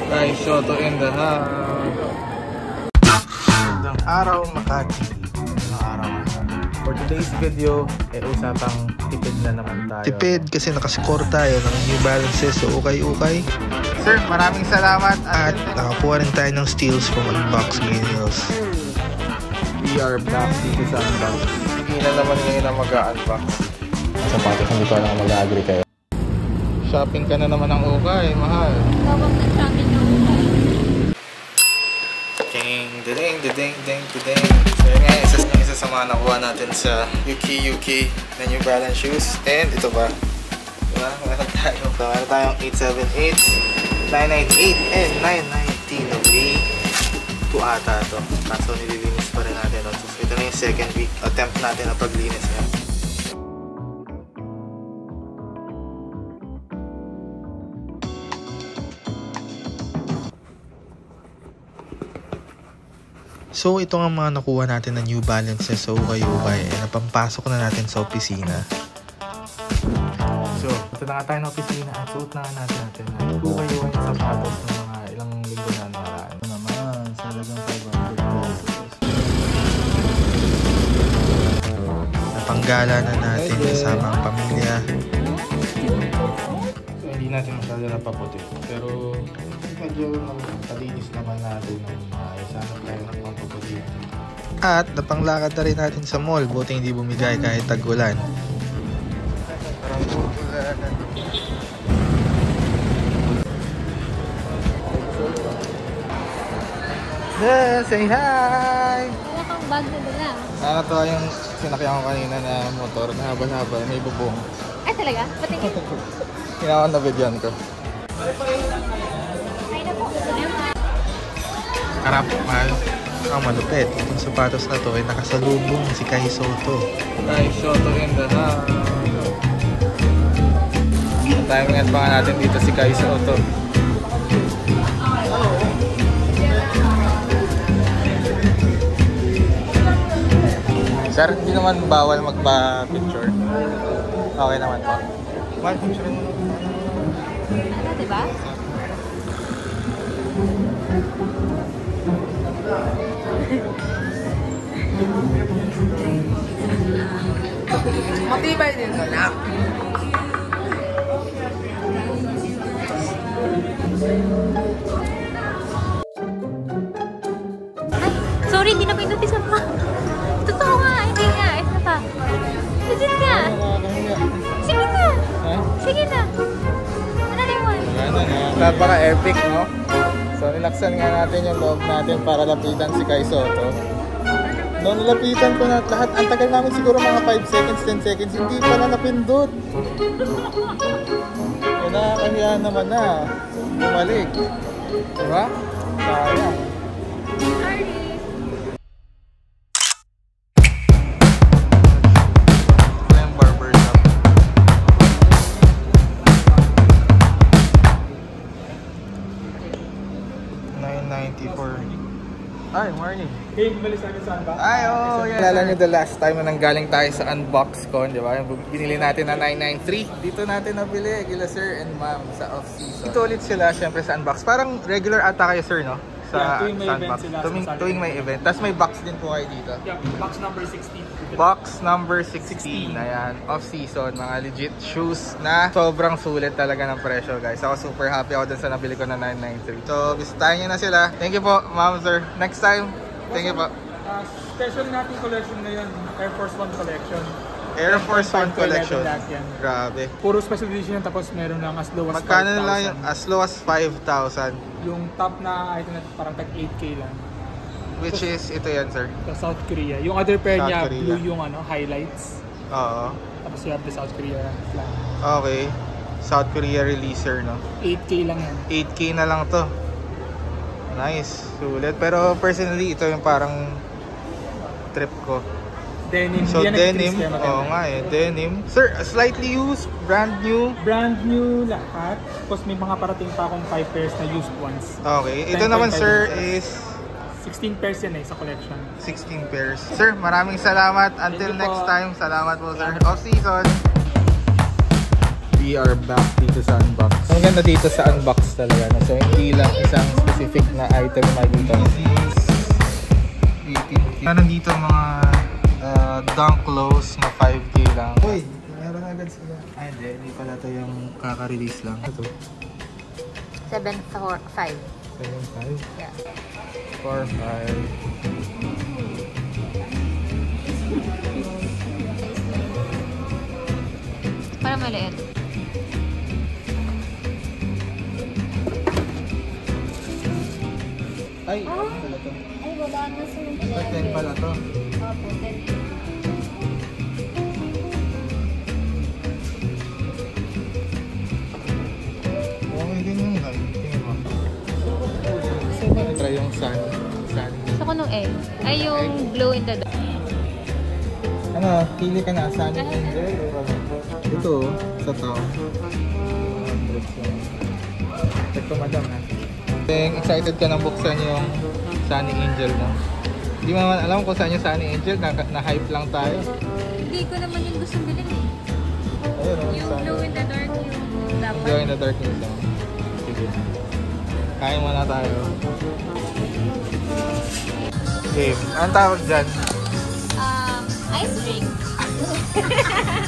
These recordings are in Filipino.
Guys, Shoto in the house. Magandang araw, Makati. Magandang araw. For today's video, usapang tipid na naman tayo. Tipid kasi nakascore tayo ng New Balances, so ukay-ukay. Sir, maraming salamat. At nakakuha rin tayo ng steals from Unbox Millennials. We are back dito sa Unbox. Hindi na naman ngayon na mag-unbox. Sapatos, hindi ko alam kung mag-agree kayo. Shopping ka na naman ng ukay, mahal. Bawang na shopping ng ukay. Ding, ding. So yun nga, isa sa mga nakuha natin sa UK na New Balance shoes. And ito ba? Diba? Meron tayong 878, 998, and 990 na V2 ata ito. Kaso nililinis pa rin natin. So ito na yung second week attempt natin na paglinis nga. So ito nga mga nakuha natin na New Balances sa ukay-ukay, napampasok na natin sa opisina. So ito na nga tayo na opisina at suot na natin na ukay-ukay na sapatos ng mga ilang linggo na nakaraan. Ito naman, salagang 500 pesos. Napanggala na natin kasama ang pamilya. So hindi natin masyado napaputi, pero medyo palinis naman natin ng sana tayo ng pampaputi. At napanglakad na rin natin sa mall, buti hindi bumigay kahit tag-ulan. Parang ulan. Say hi! Wala kang bag na dala. Nakakatawa yung sinakyan ko kanina na motor na haba-haba, may bubong. Ay talaga? Patingin. Kinawan na videoan ko. Ay na po. Harap, mahal. Ang malupit, itong sapatos na to ay nakasalubong si Kai Soto. Kai Soto in the house. Timingan pa nga natin dito si Kai Soto. Sir, hindi naman bawal magpa-picture. Okay naman po. Mahal, picture mo. Ano, diba? Matibay din ka na. Ay, sorry, hindi na pindutin sa pa. Totoo nga, hindi nga. Ito pa. Legit nga. Sige na. Sige na. Ano na yun? Napaka-epic, no? So, nilaksan nga natin yung loob natin para lapitan si Kai Soto. Noong lapitan ko na lahat, ang tagal namin siguro mga 5 seconds, 10 seconds, hindi pa na napindot. Kaya nakakahiya naman na. Bumalik. Diba? Sayang. Hi, morning. Hey, bumalik sa akin sa Unbox. Ay, oh, yeah. Alala nyo the last time na nanggaling tayo sa UnboxCon, di ba? Binili natin na 993. Dito natin nabili, gila sir and ma'am, sa off-season. Ito ulit sila, syempre sa Unbox. Parang regular ata kayo, sir, no? Sa tuwing may Unbox. event sila. Tuwing may event. Tapos may box din po kayo dito. Yeah, box number 16. Box number 16. Ayan, off-season. Mga legit shoes na sobrang sulit talaga ng presyo, guys. Ako super happy ako dun sa nabili ko na 993. So, bisitahin nyo na sila. Thank you po, ma'am, sir. Next time. Thank you po. Special natin collection ngayon, Air Force 1 collection. Air Force 1 collection. Grabe. Puro special edition tapos meron lang as low as 5,000. Magkano na lang yung as low as 5,000? Yung top na item na parang tag 8K lang. Which is, ito yan, sir. Sa South Korea. Yung other pair South niya, Korea. blue yung ano, highlights. Oo. Tapos you have the South Korea flag. Okay. South Korea releaser, no? 8K lang yan. 8K na lang to. Nice. Sulit. Pero personally, ito yung parang trip ko. Denim. So, yan denim. kaya maganda. Oo nga eh. Denim. Sir, slightly used. Brand new. Brand new lahat. Tapos may mga parating pa akong 5 pairs na used ones. Okay. Ito naman, sir, is 16 pairs yan sa collection. 16 pairs. Sir, maraming salamat. Until next time, salamat po, sir. Off season. we are back dito sa unbox. Ang ganda dito sa unbox talaga. No? So, hindi lang isang specific na item makikita. Nandito mga dunk clothes na 5K lang. Uy, meron agad sila. Ay, hindi pala ito yung kaka-release lang. Ito. 7.5. 7.5? Yeah. 4.5. Para maliit. Ay, ano pala to? Ay, wala na sa 10 pala to. Opo, 10. Okay din yung light. Tingin mo. Gusto mo na-try yung sun? Gusto ko nung egg. Ay, yung glow in the dark. Ano, pili ka na. Sunny Angel? Ito, sa tao. Check ko madam ha. Excited ka nang buksan yung Sunny Angel mo. Hindi mo naman alam kung saan yung Sunny Angel. Na-hype lang tayo. Hindi ko naman yung gusto bilhin eh. Ayun, Yung glow in the dark yung dapat. Glow in the dark yung song. Sige. Kain muna tayo. Game. Anong tawag dyan? Ice drink.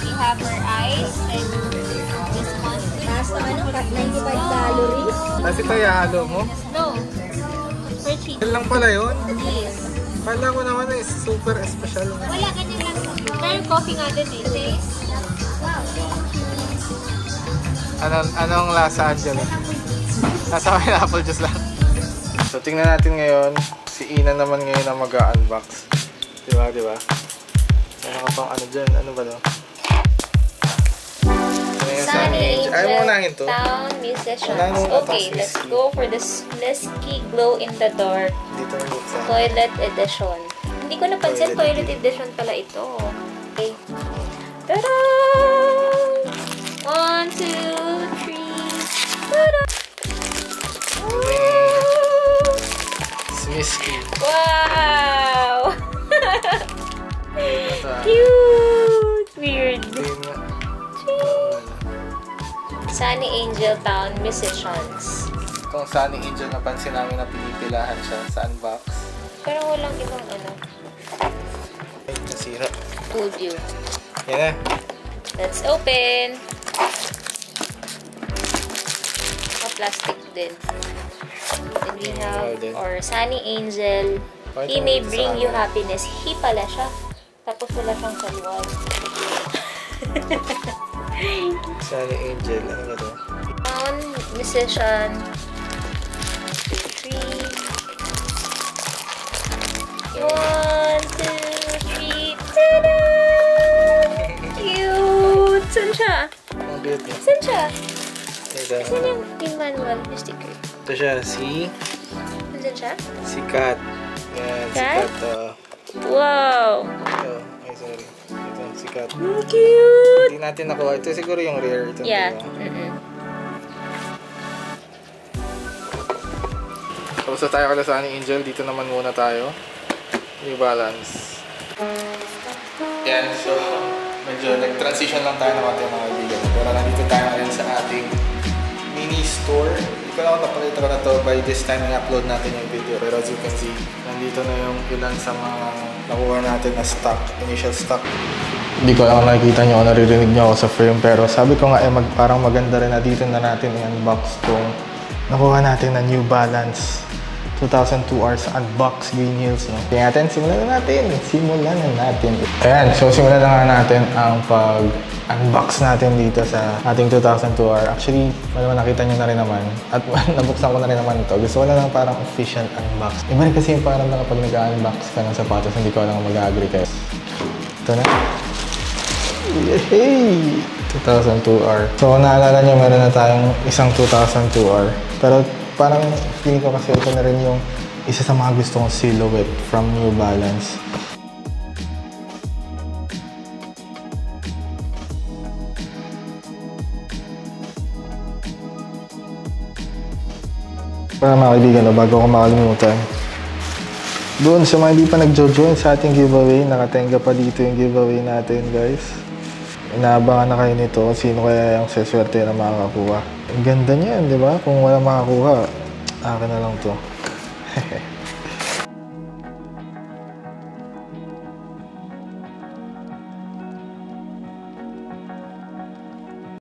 We have our ice and this one. Taas na ano, 95 calories. Kasi ito ihalo mo? No. For cheap. Yan lang pala yun? Yes. Kala ko naman eh, super special. Wala, ganyan lang. Pero coffee nga din eh. Taste. Anong lasa dyan? Nasa pineapple juice lang. So tingnan natin ngayon, si Ina naman ngayon na mag-unbox. Diba, diba? Ano ka pang ano dyan? Ano ba to? Sunny Angel Ayaw mo unahin to? Town Musicians. Unahin mo Okay, tapos let's whiskey. go for the Slisky Glow in the Dark Dito yung buksan. Toilet Edition. Hindi ko napansin, Toilet toilet edition pala ito. Okay. Tada! 1, 2, 3. Tada! Smisky. Wow! Ito ah. Cute! Weird. Tingin nga. Sunny Angel Town Musicians. Itong Sunny Angel, napansin namin na pinipilahan siya sa unbox. Pero walang ibang ano. Ay, nasira. Told you. Yan na. Let's open. Plastic din. Then we have our Sunny Angel. He may bring you happiness. He pala siya. Tapos wala siyang saluan. Sunny Angel. Ano ba ito? Town Musician. 3. 1, 2, 3. Tada! Cute! Saan siya? Ang beauty. Saan siya? Ito. Saan yung manual? Yung sticker? Ito siya, si Saan siya? Kat. Yan, si Kat? Kat. Wow! Ito. Ay, sorry. Ito, si Kat. Cute! Hindi natin nakuha. Ito siguro yung rare. Ito, Yeah. diba? Tapos na tayo kala Sunny Angel. Dito naman muna tayo. New Balance. Yan, so medyo nag-transition lang tayo ng ating mga kaibigan. Pero nandito tayo ngayon sa ating mini store. Hindi ko lang napakita ko na to by this time i-upload natin yung video. Pero as you can see, nandito na yung ilan sa mga nakuha natin na stock, initial stock. Hindi ko lang nakikita nyo o naririnig nyo ako sa frame. Pero sabi ko nga parang maganda rin na dito na natin i-unbox kung nakuha natin na New Balance 2002 hours unbox Green Hills, no? Kaya natin, simulan na natin. Ayan, so simulan na nga natin ang pag-unbox natin dito sa ating 2002 hour. Actually, naman nakita nyo na rin naman. At nabuksan ko na rin naman ito. Gusto ko na lang parang official unbox. Iba rin kasi yung parang na kapag nag-unbox ka ng sapatos, hindi ko lang mag-agree kayo. Ito na. Yay! 2002 hour. So, kung naalala nyo, meron na tayong isang 2002 hour. Pero parang feeling ko kasi ito na rin yung isa sa mga gusto kong silhouette from New Balance. Para mga kaibigan, bago ako makalimutan, doon sa mga hindi pa nag-join sa ating giveaway, nakatenga pa dito yung giveaway natin, guys. Inaabangan na kayo nito. Sino kaya yung seswerte na makakakuha. Ang ganda niyan, di ba? Kung wala makakuha, akin na lang to.